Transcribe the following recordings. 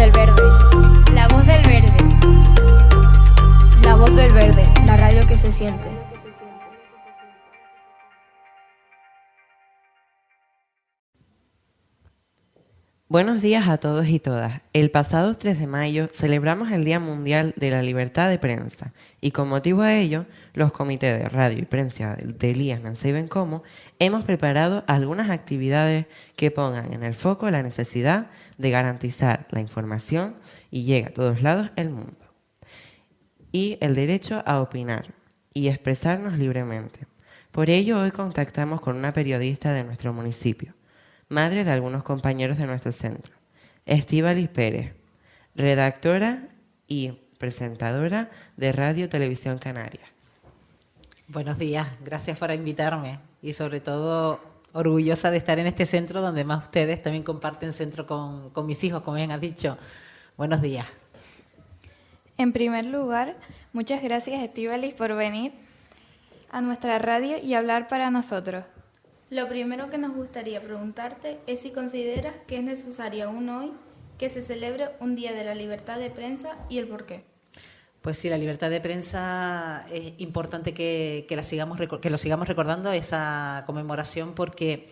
del verde. La voz del verde. La voz del verde, la radio que se siente. Buenos días a todos y todas. El pasado 3 de mayo celebramos el Día Mundial de la Libertad de Prensa y con motivo a ello, los comités de radio y prensa del IAS Nansei Bencomo hemos preparado algunas actividades que pongan en el foco la necesidad de garantizar la información y llegue a todos lados el mundo. Y el derecho a opinar y expresarnos libremente. Por ello, hoy contactamos con una periodista de nuestro municipio, madre de algunos compañeros de nuestro centro, Estíbaliz Pérez, redactora y presentadora de Radio Televisión Canaria. Buenos días, gracias por invitarme y sobre todo orgullosa de estar en este centro donde más ustedes también comparten centro con mis hijos, como bien has dicho. Buenos días. En primer lugar, muchas gracias Estíbaliz por venir a nuestra radio y hablar para nosotros. Lo primero que nos gustaría preguntarte es si consideras que es necesario aún hoy que se celebre un Día de la Libertad de Prensa y el por qué. Pues sí, la libertad de prensa es importante que lo sigamos recordando, esa conmemoración, porque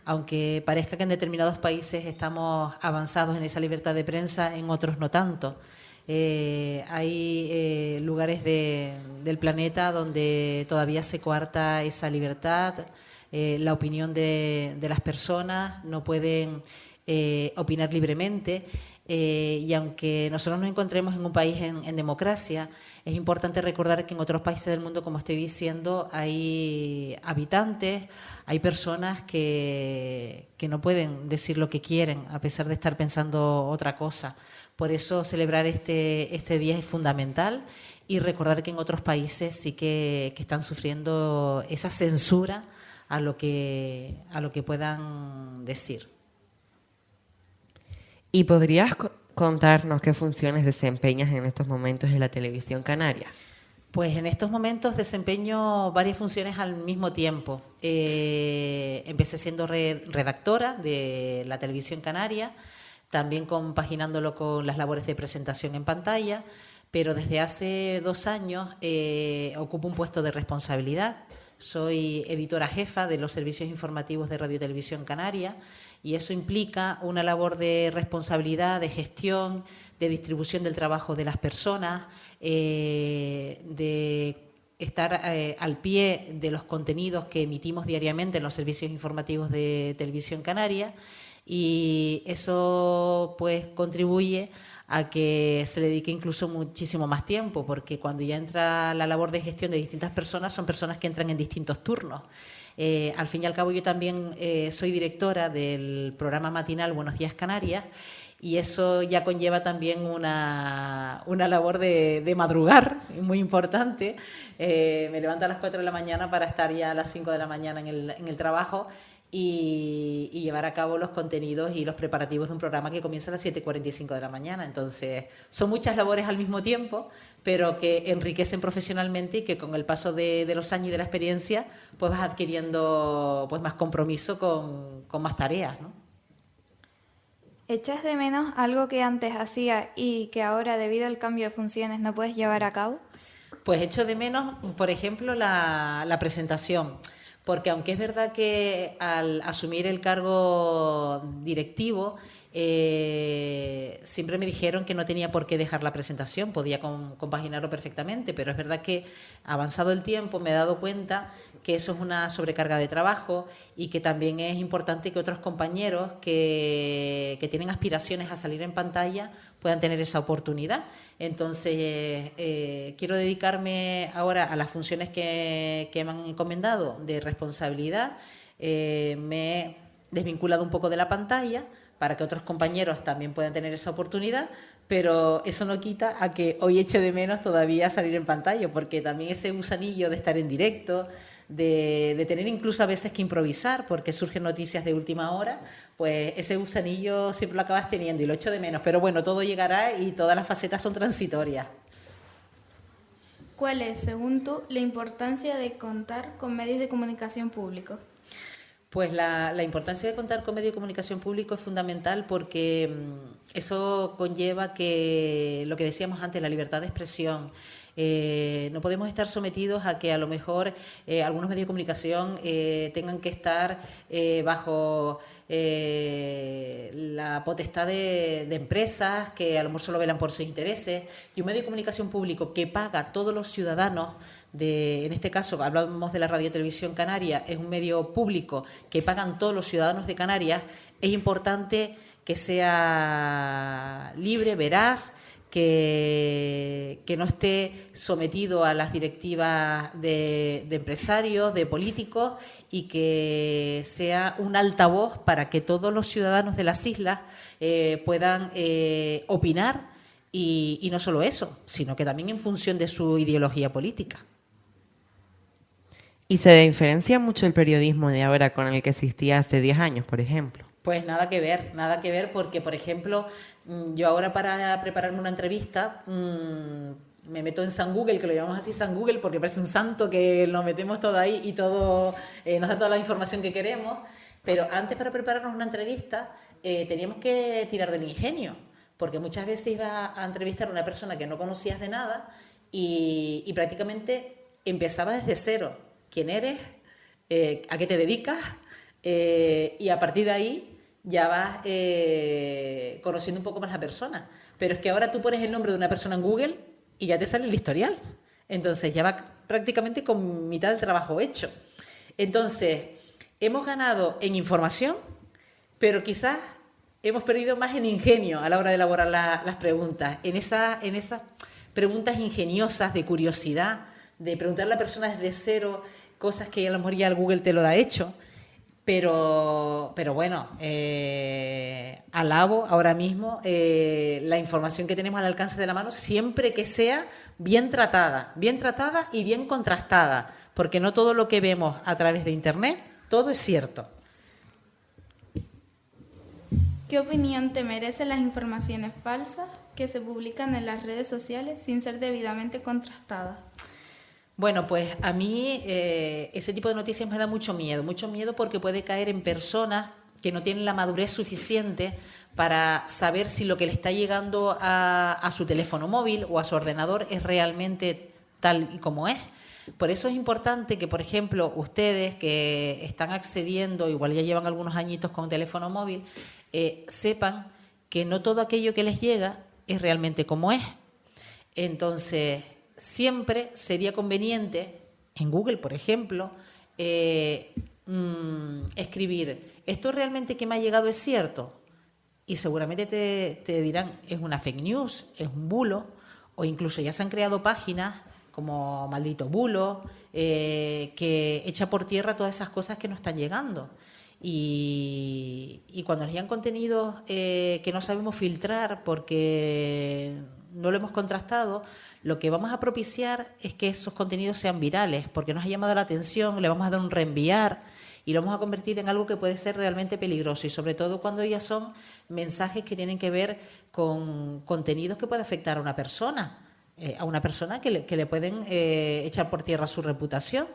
aunque parezca que en determinados países estamos avanzados en esa libertad de prensa, en otros no tanto. Hay lugares del planeta donde todavía se coarta esa libertad. La opinión de las personas, no pueden opinar libremente y aunque nosotros nos encontremos en un país en democracia, es importante recordar que en otros países del mundo, como estoy diciendo, hay habitantes, hay personas que no pueden decir lo que quieren a pesar de estar pensando otra cosa. Por eso celebrar este día es fundamental y recordar que en otros países sí que están sufriendo esa censura a lo que puedan decir. ¿Y podrías contarnos qué funciones desempeñas en estos momentos en la televisión canaria? Pues en estos momentos desempeño varias funciones al mismo tiempo. Empecé siendo redactora de la televisión canaria, también compaginándolo con las labores de presentación en pantalla, pero desde hace 2 años ocupo un puesto de responsabilidad. Soy editora jefa de los servicios informativos de Radio Televisión Canaria y eso implica una labor de responsabilidad, de gestión, de distribución del trabajo de las personas, de estar al pie de los contenidos que emitimos diariamente en los servicios informativos de Televisión Canaria y eso pues contribuye a que se le dedique incluso muchísimo más tiempo, porque cuando ya entra la labor de gestión de distintas personas, son personas que entran en distintos turnos. Al fin y al cabo yo también soy directora del programa matinal Buenos Días Canarias y eso ya conlleva también una labor de madrugar, muy importante. Me levanto a las 4 de la mañana para estar ya a las 5 de la mañana en el trabajo y llevar a cabo los contenidos y los preparativos de un programa que comienza a las 7:45 de la mañana. Entonces, son muchas labores al mismo tiempo, pero que enriquecen profesionalmente y que con el paso de los años y de la experiencia, pues vas adquiriendo pues más compromiso con más tareas, ¿no? ¿Echas de menos algo que antes hacías y que ahora, debido al cambio de funciones, no puedes llevar a cabo? Pues echo de menos, por ejemplo, la presentación. Porque aunque es verdad que al asumir el cargo directivo, siempre me dijeron que no tenía por qué dejar la presentación, podía compaginarlo perfectamente, pero es verdad que avanzado el tiempo me he dado cuenta que eso es una sobrecarga de trabajo y que también es importante que otros compañeros que tienen aspiraciones a salir en pantalla puedan tener esa oportunidad. Entonces, quiero dedicarme ahora a las funciones que me han encomendado de responsabilidad. Me he desvinculado un poco de la pantalla para que otros compañeros también puedan tener esa oportunidad, pero eso no quita a que hoy eche de menos todavía salir en pantalla, porque también ese gusanillo de estar en directo, de tener incluso a veces que improvisar porque surgen noticias de última hora, pues ese gusanillo siempre lo acabas teniendo y lo echo de menos, pero bueno, todo llegará y todas las facetas son transitorias. ¿Cuál es, según tú, la importancia de contar con medios de comunicación públicos? Pues la importancia de contar con medio de comunicación público es fundamental porque eso conlleva que, lo que decíamos antes, la libertad de expresión. No podemos estar sometidos a que a lo mejor algunos medios de comunicación tengan que estar bajo la potestad de empresas que a lo mejor solo velan por sus intereses, y un medio de comunicación público que paga a todos los ciudadanos, en este caso hablamos de la Radio y Televisión Canaria, es un medio público que pagan todos los ciudadanos de Canarias. Es importante que sea libre, veraz, que no esté sometido a las directivas de empresarios, de políticos, y que sea un altavoz para que todos los ciudadanos de las islas puedan opinar, y no solo eso, sino que también en función de su ideología política. ¿Y se diferencia mucho el periodismo de ahora con el que existía hace 10 años, por ejemplo? Pues nada que ver, porque, por ejemplo, yo ahora para prepararme una entrevista me meto en San Google, que lo llamamos así San Google porque parece un santo que lo metemos todo ahí y todo nos da toda la información que queremos, pero antes, para prepararnos una entrevista teníamos que tirar del ingenio, porque muchas veces ibas a entrevistar a una persona que no conocías de nada y prácticamente empezaba desde cero. ¿Quién eres? ¿A qué te dedicas? Y a partir de ahí ya vas conociendo un poco más a la persona. Pero es que ahora tú pones el nombre de una persona en Google y ya te sale el historial. Entonces ya va prácticamente con mitad del trabajo hecho. Entonces, hemos ganado en información, pero quizás hemos perdido más en ingenio a la hora de elaborar las preguntas. En esas preguntas ingeniosas de curiosidad, de preguntarle a la persona desde cero cosas que a lo mejor ya el Google te lo da hecho. Pero bueno, alabo ahora mismo la información que tenemos al alcance de la mano, siempre que sea bien tratada y bien contrastada, porque no todo lo que vemos a través de Internet, todo es cierto. ¿Qué opinión te merecen las informaciones falsas que se publican en las redes sociales sin ser debidamente contrastadas? Bueno, pues a mí ese tipo de noticias me da mucho miedo porque puede caer en personas que no tienen la madurez suficiente para saber si lo que le está llegando a su teléfono móvil o a su ordenador es realmente tal y como es. Por eso es importante que, por ejemplo, ustedes que están accediendo, igual ya llevan algunos añitos con teléfono móvil, sepan que no todo aquello que les llega es realmente como es. Entonces, siempre sería conveniente, en Google, por ejemplo, escribir, ¿esto realmente que me ha llegado es cierto? Y seguramente te dirán, es una fake news, es un bulo, o incluso ya se han creado páginas como Maldito Bulo, que echa por tierra todas esas cosas que nos están llegando. Y cuando nos llegan contenidos que no sabemos filtrar porque no lo hemos contrastado, lo que vamos a propiciar es que esos contenidos sean virales, porque nos ha llamado la atención, le vamos a dar un reenviar y lo vamos a convertir en algo que puede ser realmente peligroso, y sobre todo cuando ya son mensajes que tienen que ver con contenidos que pueden afectar a una persona que le pueden echar por tierra su reputación,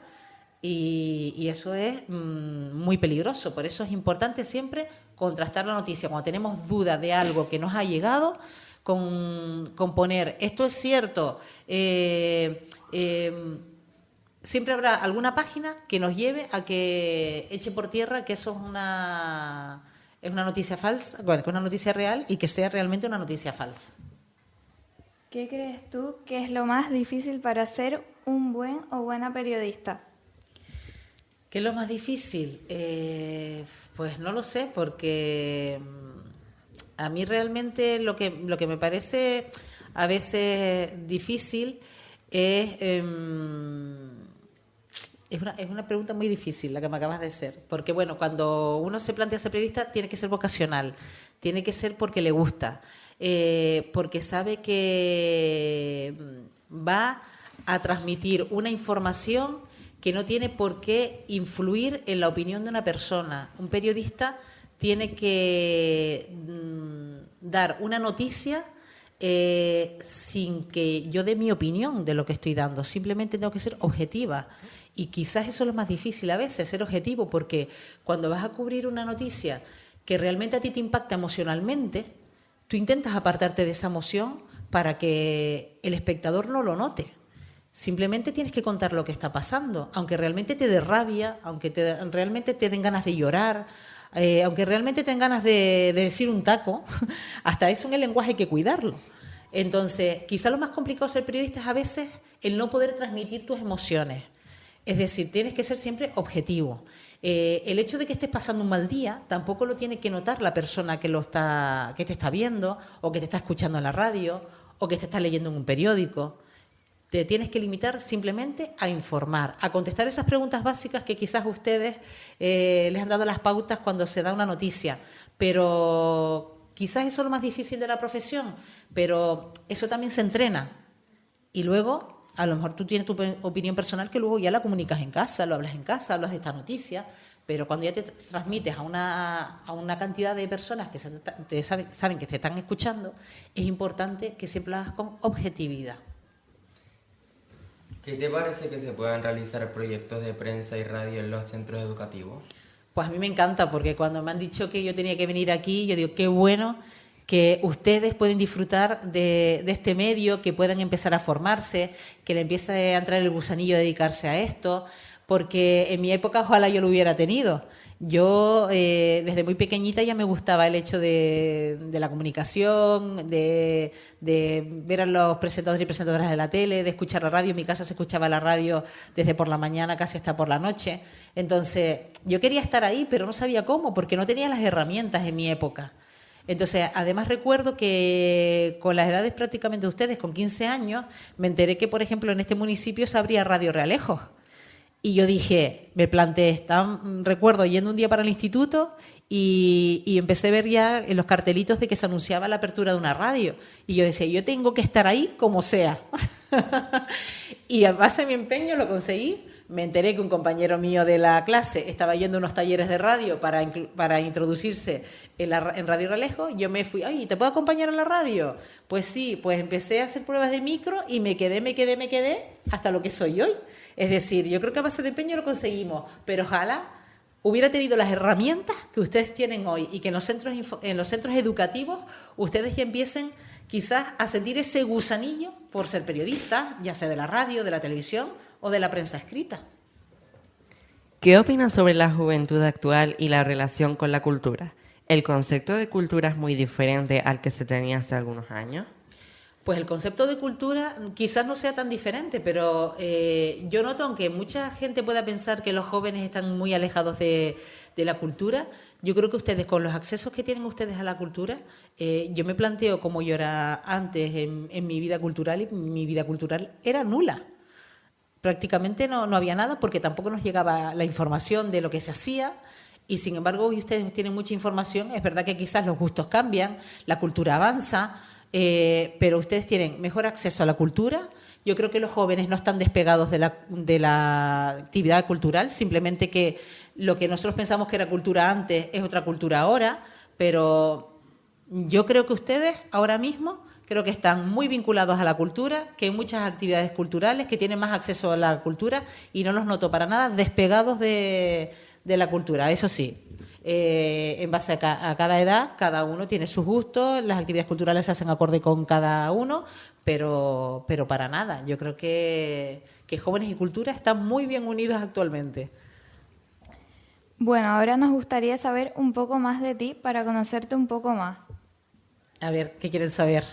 y eso es muy peligroso. Por eso es importante siempre contrastar la noticia. Cuando tenemos duda de algo que nos ha llegado, con poner esto es cierto, siempre habrá alguna página que nos lleve a que eche por tierra que eso es una noticia falsa, bueno, que es una noticia real y que sea realmente una noticia falsa. ¿Qué crees tú que es lo más difícil para ser un buen o buena periodista? ¿Qué es lo más difícil? Pues no lo sé, porque a mí realmente lo que me parece a veces difícil es una pregunta muy difícil la que me acabas de hacer, porque bueno, cuando uno se plantea ser periodista tiene que ser vocacional, tiene que ser porque le gusta, porque sabe que va a transmitir una información que no tiene por qué influir en la opinión de una persona. Un periodista tiene que dar una noticia sin que yo dé mi opinión de lo que estoy dando. Simplemente tengo que ser objetiva. Y quizás eso es lo más difícil a veces, ser objetivo, porque cuando vas a cubrir una noticia que realmente a ti te impacta emocionalmente, tú intentas apartarte de esa emoción para que el espectador no lo note. Simplemente tienes que contar lo que está pasando, aunque realmente te dé rabia, aunque realmente te den ganas de llorar, aunque realmente te den ganas de decir un taco, hasta eso en el lenguaje hay que cuidarlo. Entonces, quizá lo más complicado de ser periodista es a veces el no poder transmitir tus emociones. Es decir, tienes que ser siempre objetivo. El hecho de que estés pasando un mal día tampoco lo tiene que notar la persona que te está viendo o que te está escuchando en la radio o que te está leyendo en un periódico. Te tienes que limitar simplemente a informar, a contestar esas preguntas básicas que quizás ustedes les han dado las pautas cuando se da una noticia. Pero quizás eso es lo más difícil de la profesión, pero eso también se entrena. Y luego, a lo mejor tú tienes tu opinión personal que luego ya la comunicas en casa, lo hablas en casa, hablas de esta noticia, pero cuando ya te transmites a una cantidad de personas que saben que te están escuchando, es importante que siempre lo hagas con objetividad. ¿Qué te parece que se puedan realizar proyectos de prensa y radio en los centros educativos? Pues a mí me encanta, porque cuando me han dicho que yo tenía que venir aquí, yo digo, qué bueno que ustedes pueden disfrutar de este medio, que puedan empezar a formarse, que le empiece a entrar el gusanillo de dedicarse a esto, porque en mi época ojalá yo lo hubiera tenido. Yo desde muy pequeñita ya me gustaba el hecho de la comunicación, de ver a los presentadores y presentadoras de la tele, de escuchar la radio. En mi casa se escuchaba la radio desde por la mañana casi hasta por la noche. Entonces yo quería estar ahí, pero no sabía cómo, porque no tenía las herramientas en mi época. Entonces, además recuerdo que con las edades prácticamente de ustedes, con 15 años, me enteré que, por ejemplo, en este municipio se abría Radio Realejos. Y yo dije, me planteé, recuerdo yendo un día para el instituto y empecé a ver ya en los cartelitos de que se anunciaba la apertura de una radio. Y yo decía, yo tengo que estar ahí como sea. Y a base de mi empeño lo conseguí. Me enteré que un compañero mío de la clase estaba yendo a unos talleres de radio para introducirse en Radio Realejos. Yo me fui, ay, ¿te puedo acompañar en la radio? Pues sí, pues empecé a hacer pruebas de micro y me quedé hasta lo que soy hoy. Es decir, yo creo que a base de empeño lo conseguimos, pero ojalá hubiera tenido las herramientas que ustedes tienen hoy y que en los centros educativos ustedes ya empiecen quizás a sentir ese gusanillo por ser periodistas, ya sea de la radio, de la televisión o de la prensa escrita. ¿Qué opinas sobre la juventud actual y la relación con la cultura? ¿El concepto de cultura es muy diferente al que se tenía hace algunos años? Pues el concepto de cultura quizás no sea tan diferente, pero yo noto, aunque mucha gente pueda pensar que los jóvenes están muy alejados de la cultura, yo creo que ustedes, con los accesos que tienen ustedes a la cultura, yo me planteo cómo yo era antes en mi vida cultural, y mi vida cultural era nula. Prácticamente no había nada, porque tampoco nos llegaba la información de lo que se hacía. Y sin embargo, hoy ustedes tienen mucha información. Es verdad que quizás los gustos cambian, la cultura avanza, pero ustedes tienen mejor acceso a la cultura. Yo creo que los jóvenes no están despegados de la actividad cultural, simplemente que lo que nosotros pensamos que era cultura antes es otra cultura ahora, pero yo creo que ustedes ahora mismo creo que están muy vinculados a la cultura, que hay muchas actividades culturales, que tienen más acceso a la cultura, y no los noto para nada despegados de la cultura. Eso sí, en base a cada edad, cada uno tiene sus gustos, las actividades culturales se hacen acorde con cada uno, pero para nada. Yo creo que jóvenes y cultura están muy bien unidos actualmente. Bueno, ahora nos gustaría saber un poco más de ti para conocerte un poco más. A ver, ¿qué quieren saber?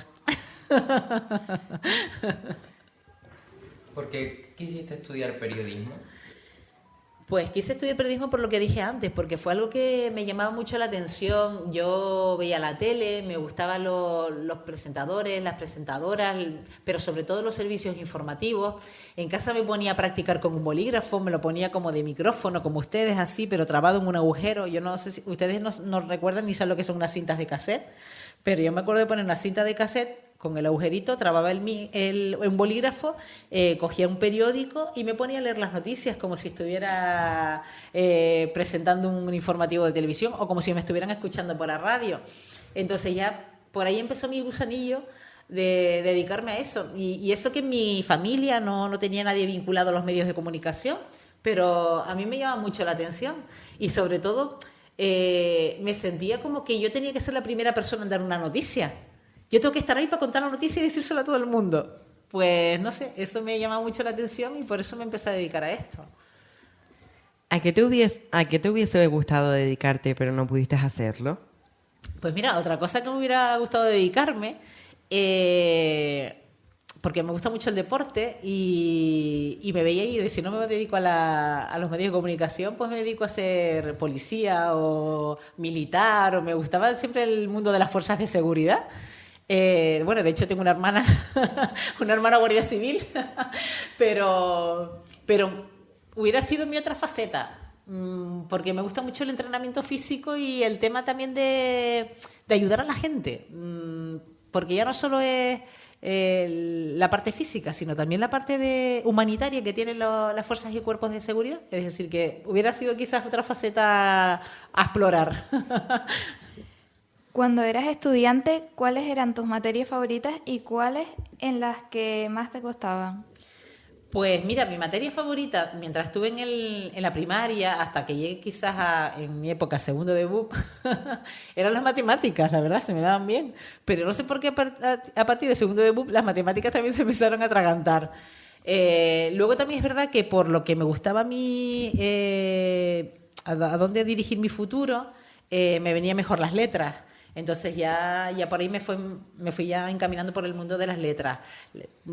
¿Por qué quisiste estudiar periodismo? Pues quise estudiar periodismo por lo que dije antes, porque fue algo que me llamaba mucho la atención. Yo veía la tele, me gustaban los presentadores, las presentadoras, pero sobre todo los servicios informativos. En casa me ponía a practicar con un bolígrafo, me lo ponía como de micrófono, como ustedes, así, pero trabado en un agujero. Yo no sé si ustedes no recuerdan ni saben lo que son unas cintas de cassette, pero yo me acuerdo de poner una cinta de cassette con el agujerito, trababa un bolígrafo, cogía un periódico y me ponía a leer las noticias como si estuviera presentando un informativo de televisión o como si me estuvieran escuchando por la radio. Entonces ya por ahí empezó mi gusanillo de dedicarme a eso. Y eso que en mi familia no tenía nadie vinculado a los medios de comunicación, pero a mí me llama mucho la atención y sobre todo me sentía como que yo tenía que ser la primera persona en dar una noticia. Yo tengo que estar ahí para contar la noticia y decírselo a todo el mundo. Pues no sé, eso me llama mucho la atención y por eso me empecé a dedicar a esto. ¿A qué te hubiese gustado dedicarte pero no pudiste hacerlo? Pues mira, otra cosa que me hubiera gustado dedicarme, porque me gusta mucho el deporte y me veía y de si no me dedico a los medios de comunicación, pues me dedico a ser policía o militar, o me gustaba siempre el mundo de las fuerzas de seguridad. Bueno, de hecho tengo una hermana, una hermana guardia civil, pero hubiera sido mi otra faceta, porque me gusta mucho el entrenamiento físico y el tema también de ayudar a la gente, porque ya no solo es la parte física, sino también la parte humanitaria que tienen las fuerzas y cuerpos de seguridad. Es decir, que hubiera sido quizás otra faceta a explorar. Cuando eras estudiante, ¿cuáles eran tus materias favoritas y cuáles en las que más te costaban? Pues mira, mi materia favorita, mientras estuve en la primaria, hasta que llegué quizás en mi época segundo de BUP, eran las matemáticas, la verdad, se me daban bien. Pero no sé por qué a partir de segundo de BUP las matemáticas también se empezaron a atragantar. Luego también es verdad que por lo que me gustaba a mí, a dónde dirigir mi futuro, me venían mejor las letras. Entonces ya por ahí me fui ya encaminando por el mundo de las letras.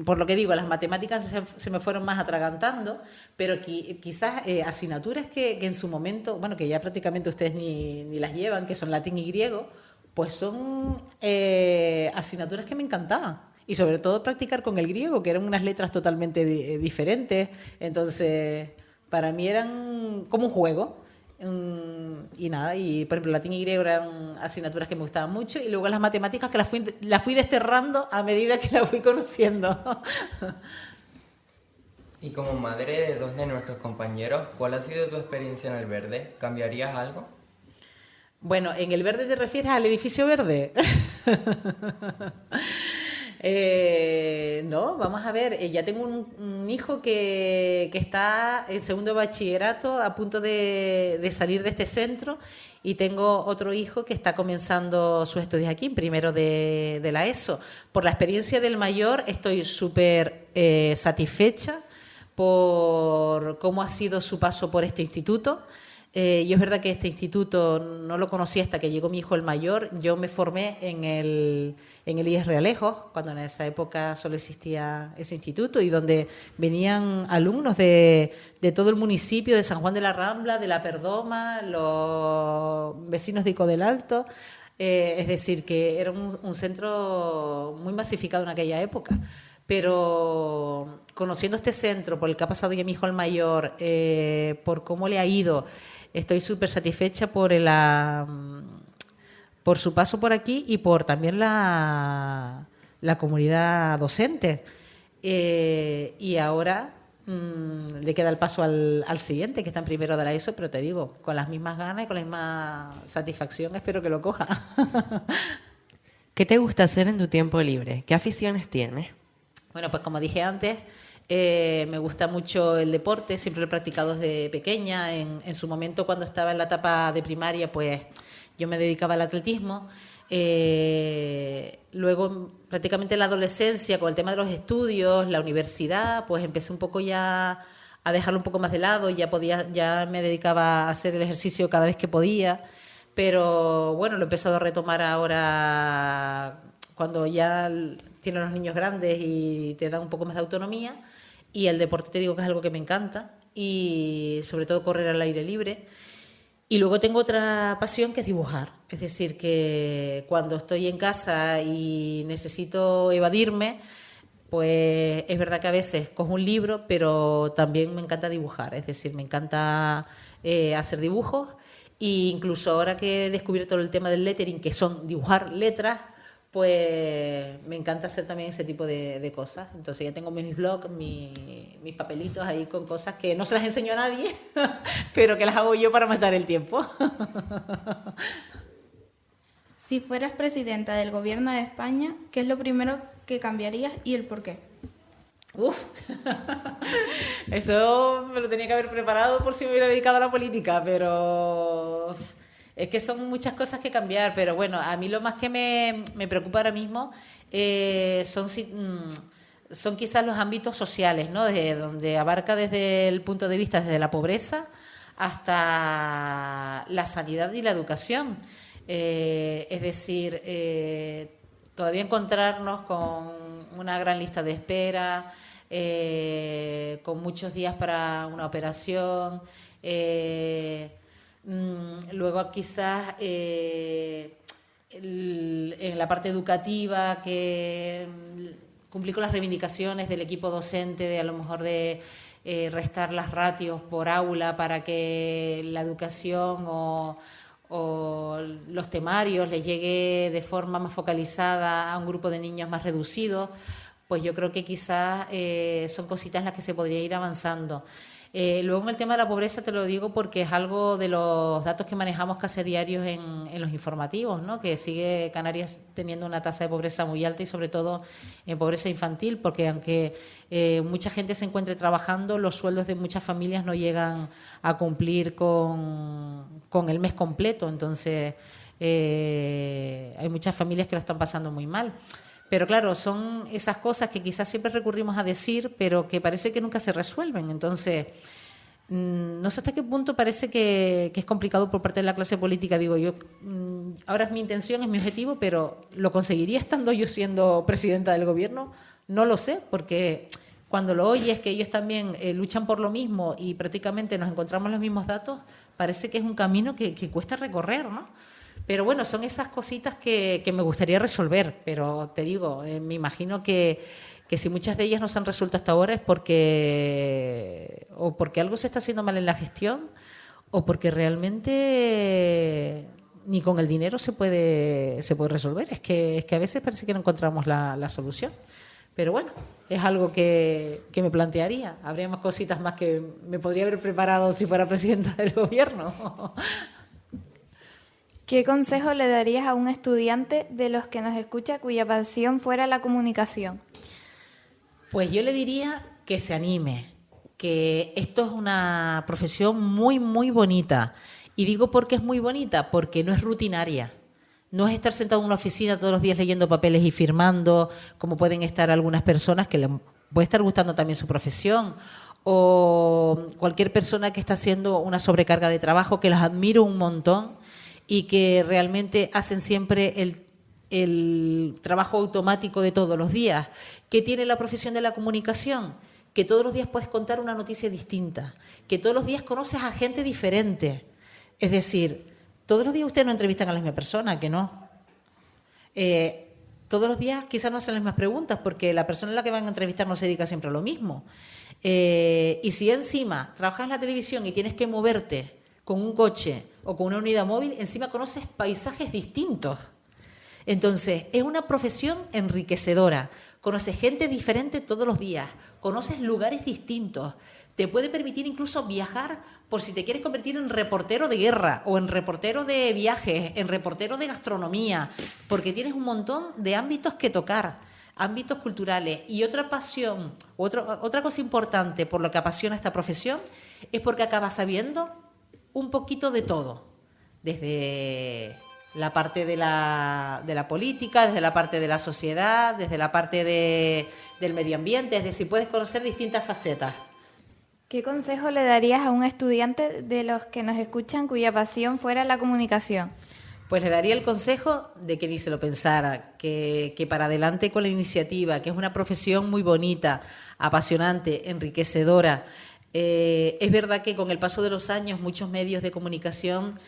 Por lo que digo, las matemáticas se me fueron más atragantando, pero quizás asignaturas que en su momento, bueno, que ya prácticamente ustedes ni las llevan, que son latín y griego, pues son asignaturas que me encantaban. Y sobre todo practicar con el griego, que eran unas letras totalmente diferentes. Entonces, para mí eran como un juego. Y nada, y por ejemplo latín y griego eran asignaturas que me gustaban mucho y luego las matemáticas que las fui desterrando a medida que las fui conociendo. Y como madre de dos de nuestros compañeros, ¿cuál ha sido tu experiencia en el verde? ¿Cambiarías algo? Bueno, ¿en el verde te refieres al edificio verde? No, vamos a ver, ya tengo un hijo que está en segundo de bachillerato a punto de salir de este centro y tengo otro hijo que está comenzando sus estudios aquí, en primero de la ESO. Por la experiencia del mayor estoy súper satisfecha por cómo ha sido su paso por este instituto. Y es verdad que este instituto no lo conocí hasta que llegó mi hijo el mayor. Yo me formé en el IES Realejos, cuando en esa época solo existía ese instituto y donde venían alumnos de todo el municipio, de San Juan de la Rambla, de La Perdoma, los vecinos de Ico del Alto. Es decir, que era un centro muy masificado en aquella época. Pero conociendo este centro, por el que ha pasado ya mi hijo el mayor, por cómo le ha ido, estoy súper satisfecha por su paso por aquí y por también la comunidad docente. Y ahora le queda el paso al siguiente, que está en primero de la ESO, pero te digo, con las mismas ganas y con la misma satisfacción, espero que lo coja. ¿Qué te gusta hacer en tu tiempo libre? ¿Qué aficiones tienes? Bueno, pues como dije antes, me gusta mucho el deporte, siempre lo he practicado desde pequeña. En su momento, cuando estaba en la etapa de primaria, pues yo me dedicaba al atletismo. Luego, prácticamente en la adolescencia, con el tema de los estudios, la universidad, pues empecé un poco ya a dejarlo un poco más de lado. Ya me dedicaba a hacer el ejercicio cada vez que podía. Pero bueno, lo he empezado a retomar ahora cuando ya tienes los niños grandes y te da un poco más de autonomía. Y el deporte te digo que es algo que me encanta y sobre todo correr al aire libre. Y luego tengo otra pasión que es dibujar. Es decir, que cuando estoy en casa y necesito evadirme, pues es verdad que a veces cojo un libro, pero también me encanta dibujar. Es decir, me encanta hacer dibujos e incluso ahora que he descubierto el tema del lettering, que son dibujar letras, pues me encanta hacer también ese tipo de cosas. Entonces ya tengo mis blogs, mis papelitos ahí con cosas que no se las enseño a nadie, pero que las hago yo para matar el tiempo. Si fueras presidenta del Gobierno de España, ¿qué es lo primero que cambiarías y el por qué? Uf, eso me lo tenía que haber preparado por si me hubiera dedicado a la política, pero es que son muchas cosas que cambiar. Pero bueno, a mí lo más que me preocupa ahora mismo son quizás los ámbitos sociales, ¿no? Donde abarca desde el punto de vista desde la pobreza hasta la sanidad y la educación. Es decir, todavía encontrarnos con una gran lista de espera, con muchos días para una operación, luego quizás en la parte educativa, que cumplir con las reivindicaciones del equipo docente, de a lo mejor de restar las ratios por aula para que la educación o los temarios les llegue de forma más focalizada a un grupo de niños más reducidos, pues yo creo que quizás son cositas en las que se podría ir avanzando. Luego en el tema de la pobreza te lo digo porque es algo de los datos que manejamos casi a diarios en los informativos, ¿no? Que sigue Canarias teniendo una tasa de pobreza muy alta y sobre todo en pobreza infantil, porque aunque mucha gente se encuentre trabajando, los sueldos de muchas familias no llegan a cumplir con el mes completo. Entonces hay muchas familias que lo están pasando muy mal. Pero claro, son esas cosas que quizás siempre recurrimos a decir, pero que parece que nunca se resuelven. Entonces, no sé hasta qué punto parece que es complicado por parte de la clase política. Digo, yo ahora es mi intención, es mi objetivo, pero ¿lo conseguiría estando yo siendo presidenta del gobierno? No lo sé, porque cuando lo oyes que ellos también luchan por lo mismo y prácticamente nos encontramos los mismos datos, parece que es un camino que cuesta recorrer, ¿no? Pero bueno, son esas cositas que me gustaría resolver, pero te digo, me imagino que si muchas de ellas no se han resuelto hasta ahora es porque algo se está haciendo mal en la gestión o porque realmente ni con el dinero se puede resolver. Es que a veces parece que no encontramos la solución. Pero bueno, es algo que me plantearía. Habría más cositas más que me podría haber preparado si fuera presidenta del gobierno. ¿Qué consejo le darías a un estudiante de los que nos escucha cuya pasión fuera la comunicación? Pues yo le diría que se anime, que esto es una profesión muy, muy bonita. Y digo por qué es muy bonita, porque no es rutinaria. No es estar sentado en una oficina todos los días leyendo papeles y firmando, como pueden estar algunas personas que les puede estar gustando también su profesión, o cualquier persona que está haciendo una sobrecarga de trabajo, que las admiro un montón y que realmente hacen siempre el trabajo automático de todos los días. ¿Qué tiene la profesión de la comunicación? Que todos los días puedes contar una noticia distinta, que todos los días conoces a gente diferente. Es decir, todos los días ustedes no entrevistan a la misma persona, que no. Todos los días quizás no hacen las mismas preguntas porque la persona a la que van a entrevistar no se dedica siempre a lo mismo. Y si encima trabajas en la televisión y tienes que moverte con un coche o con una unidad móvil, encima conoces paisajes distintos. Entonces, es una profesión enriquecedora. Conoces gente diferente todos los días, conoces lugares distintos. Te puede permitir incluso viajar por si te quieres convertir en reportero de guerra o en reportero de viajes, en reportero de gastronomía, porque tienes un montón de ámbitos que tocar, ámbitos culturales. Y otra pasión, otra cosa importante por lo que apasiona esta profesión es porque acabas sabiendo un poquito de todo, desde la parte de la política, desde la parte de la sociedad, desde la parte del medio ambiente, es decir, puedes conocer distintas facetas. ¿Qué consejo le darías a un estudiante de los que nos escuchan cuya pasión fuera la comunicación? Pues le daría el consejo de que ni se lo pensara, que para adelante con la iniciativa, que es una profesión muy bonita, apasionante, enriquecedora. Es verdad que con el paso de los años muchos medios de comunicación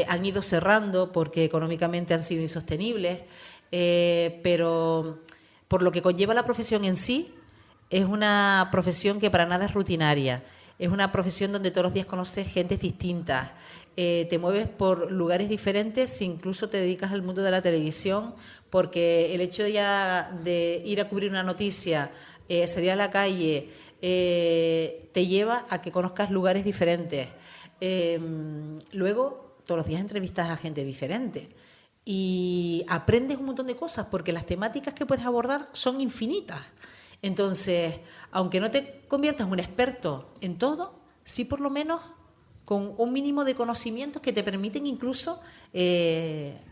han ido cerrando porque económicamente han sido insostenibles, pero por lo que conlleva la profesión en sí, es una profesión que para nada es rutinaria. Es una profesión donde todos los días conoces gentes distintas, te mueves por lugares diferentes, incluso te dedicas al mundo de la televisión, porque el hecho de ir a cubrir una noticia, salir a la calle, te lleva a que conozcas lugares diferentes. Luego, todos los días entrevistas a gente diferente y aprendes un montón de cosas porque las temáticas que puedes abordar son infinitas. Entonces, aunque no te conviertas en un experto en todo, sí por lo menos con un mínimo de conocimientos que te permiten incluso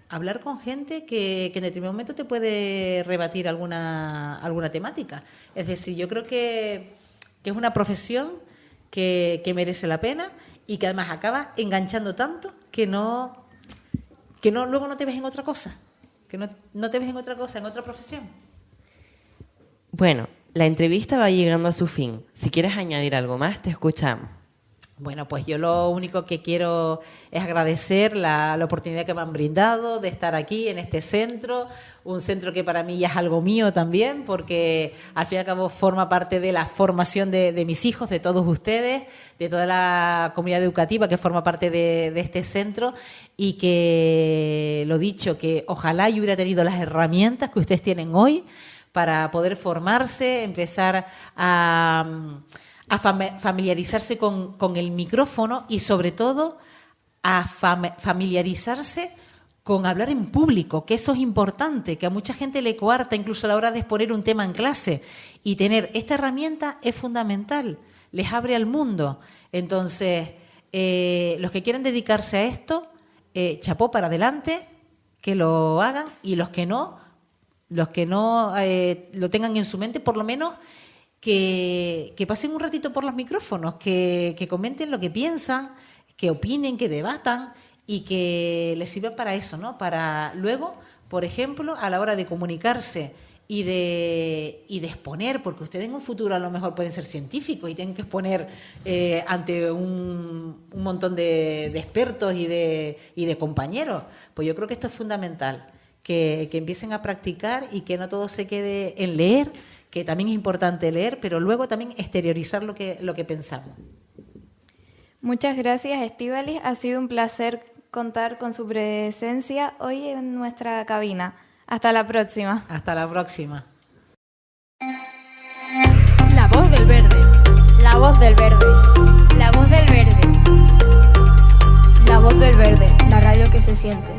hablar con gente que en determinado momento te puede rebatir alguna temática. Es decir, yo creo que es una profesión que merece la pena y que además acaba enganchando tanto que luego no te ves en otra cosa, que no te ves en otra cosa, en otra profesión. Bueno, la entrevista va llegando a su fin. Si quieres añadir algo más, te escuchamos. Bueno, pues yo lo único que quiero es agradecer la oportunidad que me han brindado de estar aquí en este centro, un centro que para mí ya es algo mío también, porque al fin y al cabo forma parte de la formación de mis hijos, de todos ustedes, de toda la comunidad educativa que forma parte de este centro, y que, lo dicho, que ojalá yo hubiera tenido las herramientas que ustedes tienen hoy para poder formarse, empezar a familiarizarse con el micrófono y sobre todo a familiarizarse con hablar en público, que eso es importante, que a mucha gente le coarta incluso a la hora de exponer un tema en clase, y tener esta herramienta es fundamental, les abre al mundo. Entonces, los que quieren dedicarse a esto, chapó para adelante, que lo hagan, y los que no lo tengan en su mente, por lo menos que pasen un ratito por los micrófonos, que comenten lo que piensan, que opinen, que debatan y que les sirva para eso, ¿no? Para luego, por ejemplo, a la hora de comunicarse y de exponer, porque ustedes en un futuro a lo mejor pueden ser científicos y tienen que exponer ante un montón de expertos y de compañeros. Pues yo creo que esto es fundamental, que empiecen a practicar y que no todo se quede en leer, que también es importante leer, pero luego también exteriorizar lo que pensamos. Muchas gracias, Estíbaliz. Ha sido un placer contar con su presencia hoy en nuestra cabina. Hasta la próxima. Hasta la próxima. La voz del verde. La voz del verde. La voz del verde. La voz del verde. La radio que se siente.